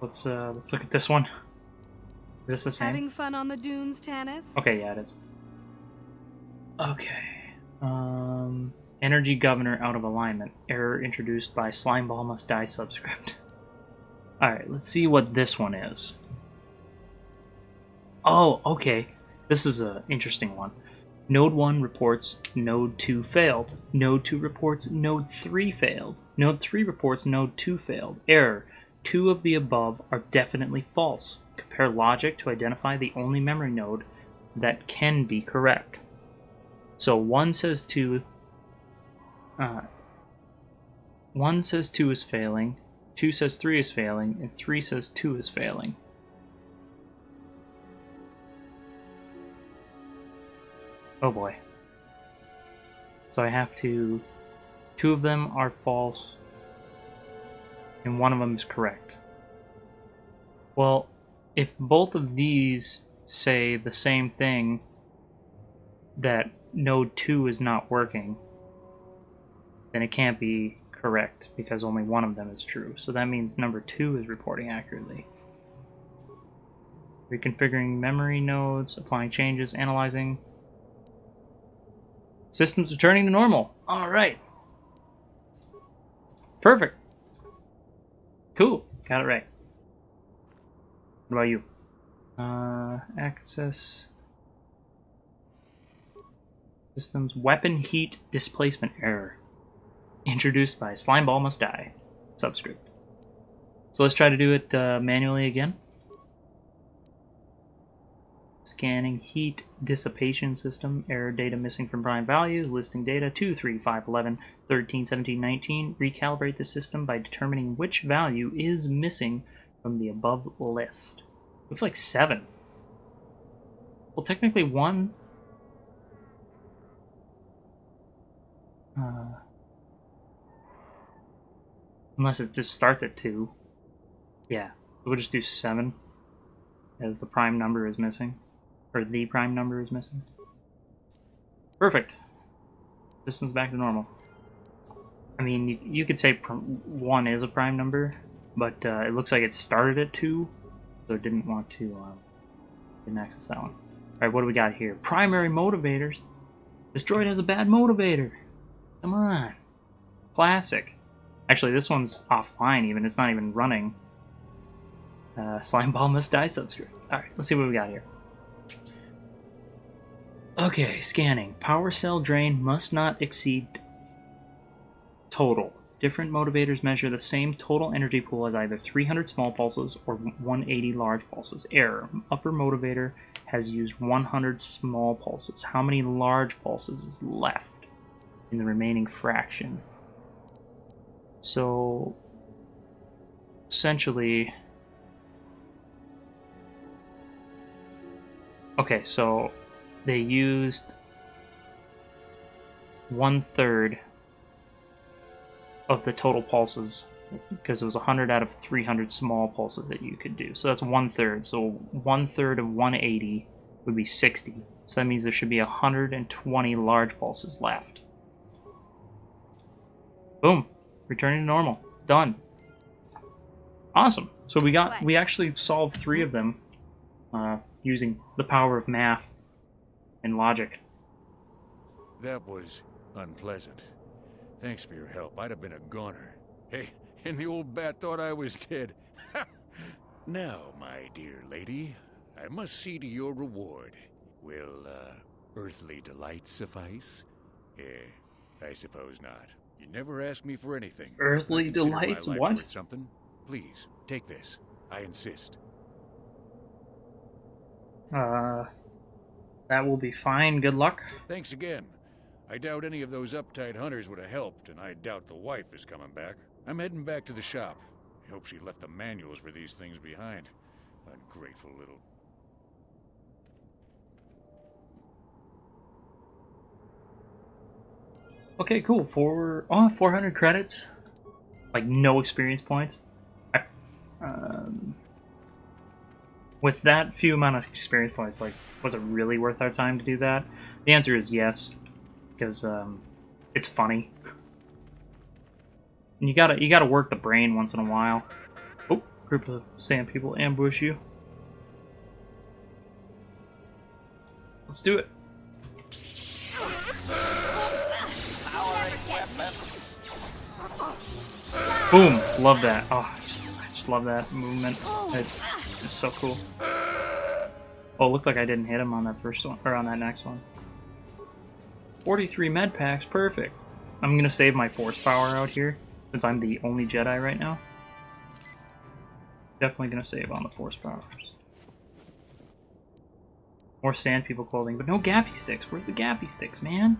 Let's look at this one. Is this the same? Having fun on the dunes, Tannis? Okay, yeah, it is. Okay. Energy governor out of alignment. Error introduced by Slimeball must die subscript. Alright, let's see what this one is. Oh, okay. This is an interesting one. Node 1 reports Node 2 failed. Node 2 reports Node 3 failed. Node 3 reports Node 2 failed. Error. 2 of the above are definitely false. Compare logic to identify the only memory node that can be correct. So 1 says 2. 1 says 2 is failing. 2 says 3 is failing. And 3 says 2 is failing. Oh boy. So I have to... 2 of them are false, and 1 of them is correct. Well, if both of these say the same thing, that node 2 is not working, then it can't be correct, because only 1 of them is true. So that means number 2 is reporting accurately. Reconfiguring memory nodes, applying changes, analyzing... Systems returning to normal. Alright. Perfect. Cool. Got it right. What about you? Access... Systems weapon heat displacement error. Introduced by Slimeball Must Die. Subscript. So let's try to do it manually again. Scanning heat dissipation system. Error data missing from prime values. Listing data 2, 3, 5, 11, 13, 17, 19. Recalibrate the system by determining which value is missing from the above list. Looks like 7. Well, technically 1... unless it just starts at 2. Yeah, we'll just do 7 as the prime number is missing. Or the prime number is missing. Perfect. System's back to normal. I mean, you could say 1 is a prime number, but it looks like it started at 2, so it didn't want to didn't access that one. Alright, what do we got here? Primary motivators. This droid has a bad motivator. Come on. Classic. Actually, this one's offline even. It's not even running. Slimeball Must Die subscript. Alright, let's see what we got here. Okay, scanning. Power cell drain must not exceed total. Different motivators measure the same total energy pool as either 300 small pulses or 180 large pulses. Error. Upper motivator has used 100 small pulses. How many large pulses is left in the remaining fraction? So, essentially... Okay, so they used 1/3 of the total pulses because it was 100 out of 300 small pulses that you could do. So that's 1/3. So 1/3 of 180 would be 60. So that means there should be 120 large pulses left. Boom. Returning to normal. Done. Awesome. So we actually solved 3 of them using the power of math and logic. That was unpleasant. Thanks for your help. I'd have been a goner. Hey, and the old bat thought I was dead. Now, my dear lady, I must see to your reward. Will, earthly delight suffice? I suppose not. You never asked me for anything. Earthly delights? What? Worth something? Please, take this. I insist. That will be fine. Good luck. Thanks again. I doubt any of those uptight hunters would have helped, and I doubt the wife is coming back. I'm heading back to the shop. I hope she left the manuals for these things behind. Ungrateful little... Okay, cool. 400 credits. Like, no experience points. With that few amount of experience points, like, was it really worth our time to do that? The answer is yes, because it's funny. And you gotta work the brain once in a while. Oh, group of sand people ambush you. Let's do it. Boom! Love that. Oh, I just just love that movement. It's just so cool. Oh, it looked like I didn't hit him on that first one, or on that next one. 43 med packs, perfect. I'm gonna save my force power out here, since I'm the only Jedi right now. Definitely gonna save on the force powers. More sand people clothing, but no gaffy sticks. Where's the gaffy sticks, man?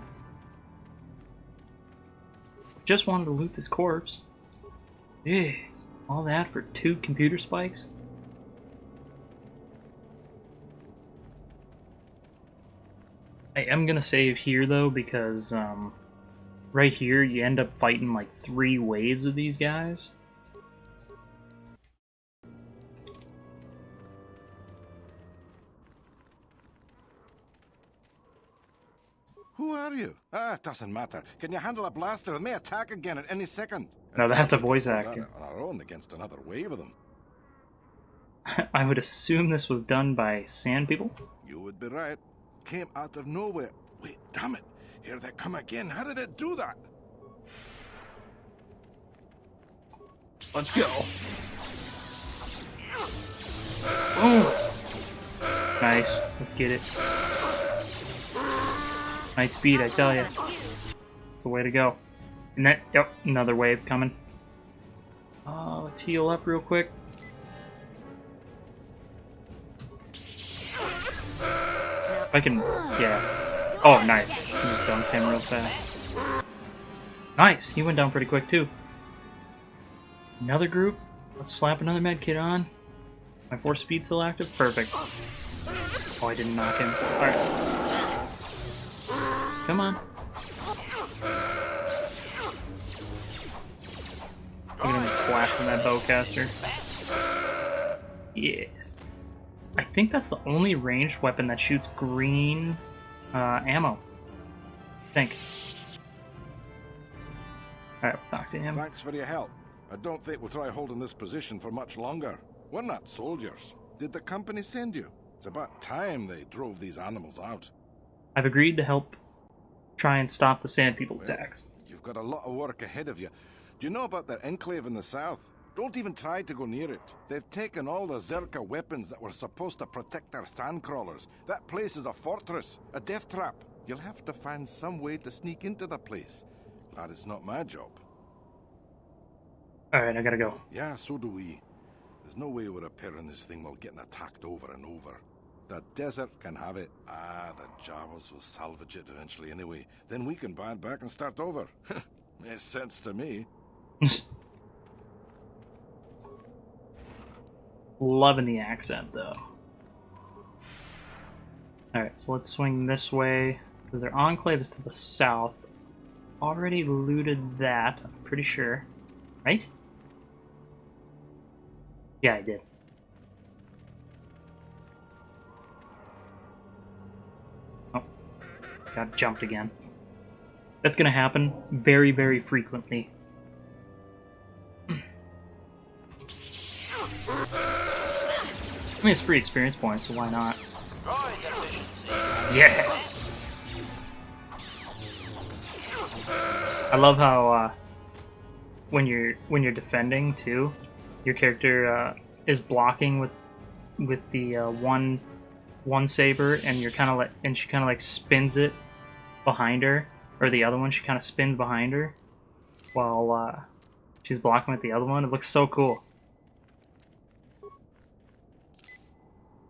Just wanted to loot this corpse. Yeah, all that for 2 computer spikes? I am gonna save here though, because right here you end up fighting like 3 waves of these guys. Who are you? Ah, it doesn't matter. Can you handle a blaster? It may attack again at any second. No, that's a voice actor. On our own against another wave of them. I would assume this was done by sand people. You would be right. Came out of nowhere. Wait, damn it. Here they come again. How did it do that? Let's go. Oh, nice. Let's get it. Night speed, I tell you. It's the way to go. And that, yep, another wave coming. Let's heal up real quick. If I can, yeah. Oh, nice. He just dumped him real fast. Nice, he went down pretty quick too. Another group. Let's slap another med kit on. My force speed still active? Perfect. Oh, I didn't knock him. Alright. Come on. I'm gonna be blasting that bowcaster. Yes. I think that's the only ranged weapon that shoots green ammo. I think. Alright, we'll talk to him. Thanks for your help. I don't think we'll try holding this position for much longer. We're not soldiers. Did the company send you? It's about time they drove these animals out. I've agreed to help try and stop the Sand People attacks. You've got a lot of work ahead of you. Do you know about their enclave in the south? Don't even try to go near it. They've taken all the Zerka weapons that were supposed to protect our sandcrawlers. That place is a fortress, a death trap. You'll have to find some way to sneak into the place. Glad it's not my job. Alright, I gotta go. Yeah, so do we. There's no way we're repairing this thing while getting attacked over and over. The desert can have it. Ah, the Jawas will salvage it eventually anyway. Then we can buy it back and start over. Makes sense to me. Loving the accent, though. Alright, so let's swing this way, because their enclave is to the south. Already looted that, I'm pretty sure. Right? Yeah, I did. Oh. Got jumped again. That's gonna happen very, very frequently. I mean, it's free experience points, so why not? Yes! I love how when you're defending too, your character is blocking with the one saber, and you're kind of like, and she kind of like spins it behind her, or the other one she kind of spins behind her while she's blocking with the other one. It looks so cool.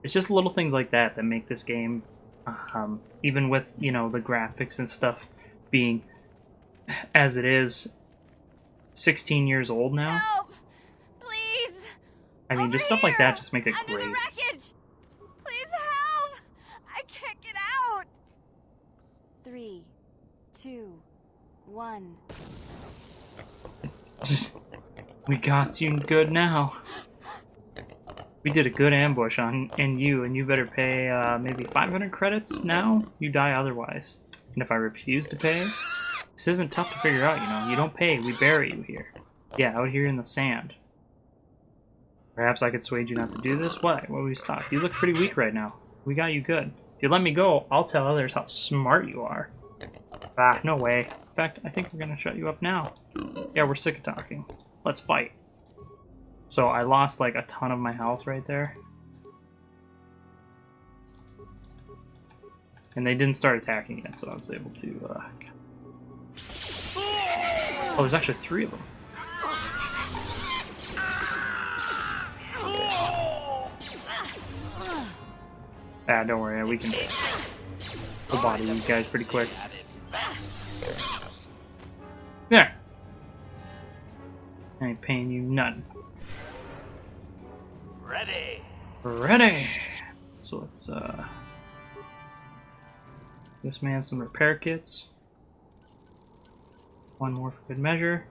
It's just little things like that that make this game, even with, you know, the graphics and stuff being as it is, 16 years old now. Help! Please! I mean, just stuff like that just make it great. The wreckage! Please help! I can't get out! 3, 2, 1. We got you good now. We did a good ambush on you, and you better pay maybe 500 credits now. You die otherwise. And if I refuse to pay, this isn't tough to figure out, you know. You don't pay, we bury you here. Yeah, out here in the sand. Perhaps I could sway you not to do this? What? What would we stop? You look pretty weak right now. We got you good. If you let me go, I'll tell others how smart you are. Ah, no way. In fact, I think we're gonna shut you up now. Yeah, we're sick of talking. Let's fight. So I lost like a ton of my health right there. And they didn't start attacking yet, so I was able to... Oh, there's actually 3 of them. Ah, don't worry, we can full body these guys pretty quick. There! I ain't paying you nothing. Ready! So let's, this man some repair kits. 1 more for good measure.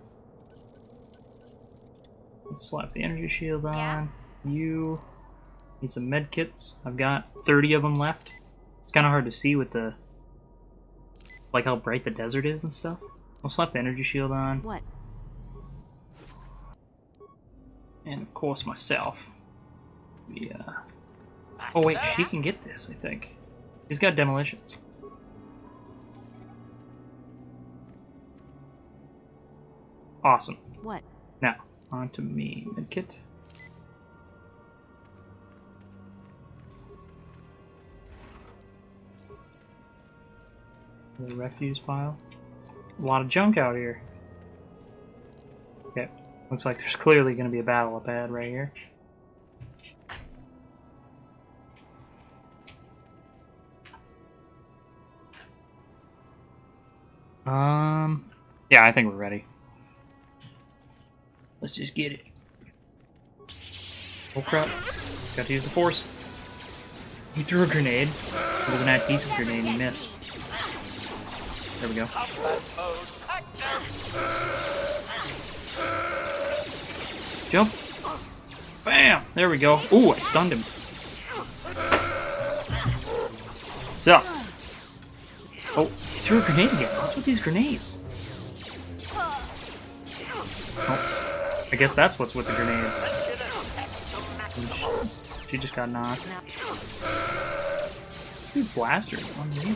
Let's slap the energy shield on. You need some med kits. I've got 30 of them left. It's kind of hard to see with the, like how bright the desert is and stuff. I'll slap the energy shield on. What? And of course myself. Yeah. Oh wait, she can get this, I think. She's got demolitions. Awesome. What? Now, on to me. Medkit. The refuse pile. A lot of junk out here. Okay. Looks like there's clearly going to be a battle up ahead right here. Yeah, I think we're ready. Let's just get it. Oh crap. Got to use the force. He threw a grenade. It was an adhesive grenade, he missed. There we go. Jump. Bam! There we go. Ooh, I stunned him. So. Oh, he threw a grenade again. What's with these grenades? Oh, I guess that's what's with the grenades. She just got knocked. This dude's blaster on me.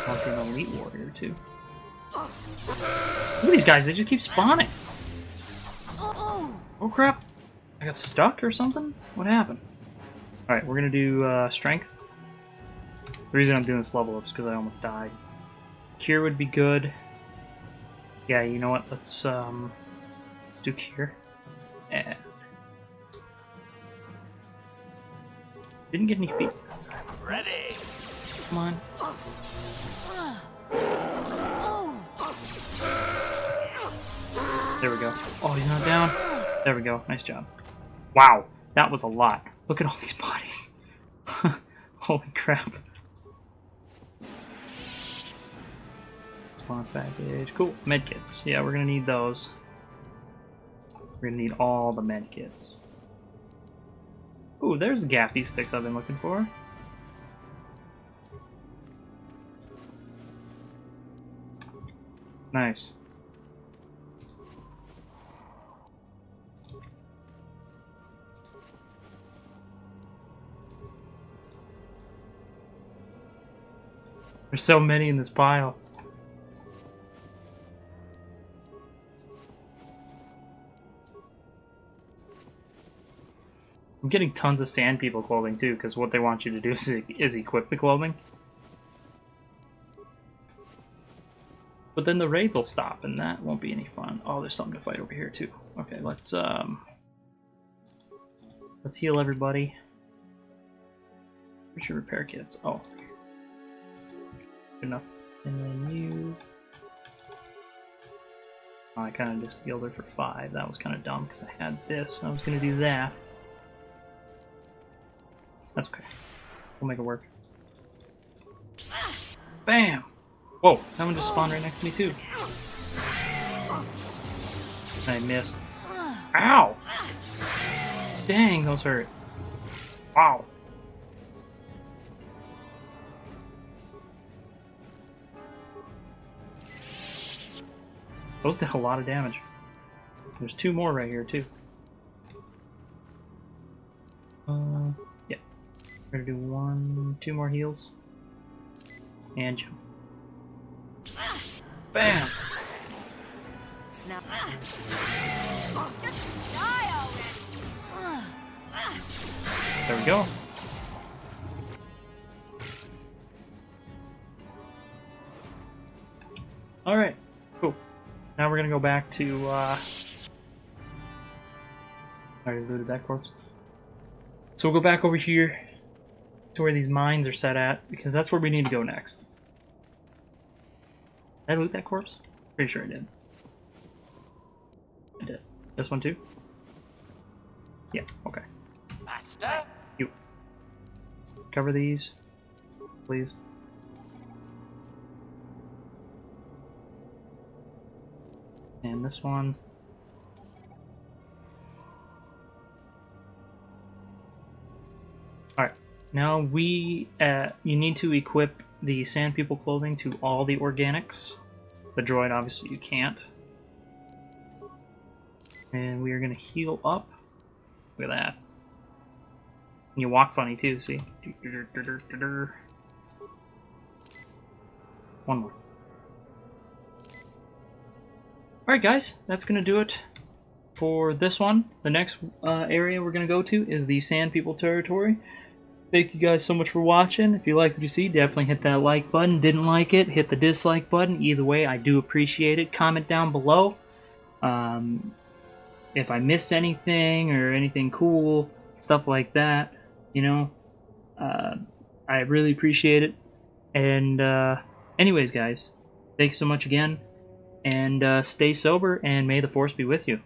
Wants an elite warrior too. Look at these guys, they just keep spawning. Oh crap. I got stuck or something? What happened? Alright, we're gonna do strength. The reason I'm doing this level up is because I almost died. Cure would be good. Yeah, you know what? Let's do cure. And didn't get any feats this time. Ready. Come on. There we go. Oh, he's not down. There we go. Nice job. Wow, that was a lot. Look at all these bodies. Holy crap. Response package. Cool. Medkits. Yeah, we're gonna need those. We're gonna need all the medkits. Ooh, there's the gaffy sticks I've been looking for. Nice. There's so many in this pile. I'm getting tons of sand people clothing too, because what they want you to do is equip the clothing. But then the raids will stop, and that won't be any fun. Oh, there's something to fight over here too. Okay, let's heal everybody. Where's your repair kits? Oh, good enough. And then you. Oh, I kind of just healed her for 5. That was kind of dumb because I had this. I was gonna do that. That's okay. We'll make it work. Bam! Whoa, that one just spawned right next to me too. I missed. Ow! Dang, those hurt. Wow. Those did a lot of damage. There's 2 more right here too. Yeah. We're gonna do 2 more heals. And jump. Bam! Now, just die already. go. Alright, cool. Now we're gonna go back to, I already looted that corpse. So we'll go back over here to where these mines are set at, because that's where we need to go next. Did I loot that corpse? Pretty sure I did. I did. This one too? Yeah, okay. Master? You. Cover these, please. And this one. Alright, now you need to equip the Sand People clothing to all the organics. The droid, obviously, you can't. And we are going to heal up. Look at that. And you walk funny too, see? One more. Alright guys, that's going to do it for this one. The next area we're going to go to is the Sand People territory. Thank you guys so much for watching. If you like what you see, definitely hit that like button. Didn't like it, hit the dislike button. Either way, I do appreciate it. Comment down below if I missed anything or anything cool, stuff like that. You know, I really appreciate it. And anyways, guys, thanks so much again. And stay sober, and may the Force be with you.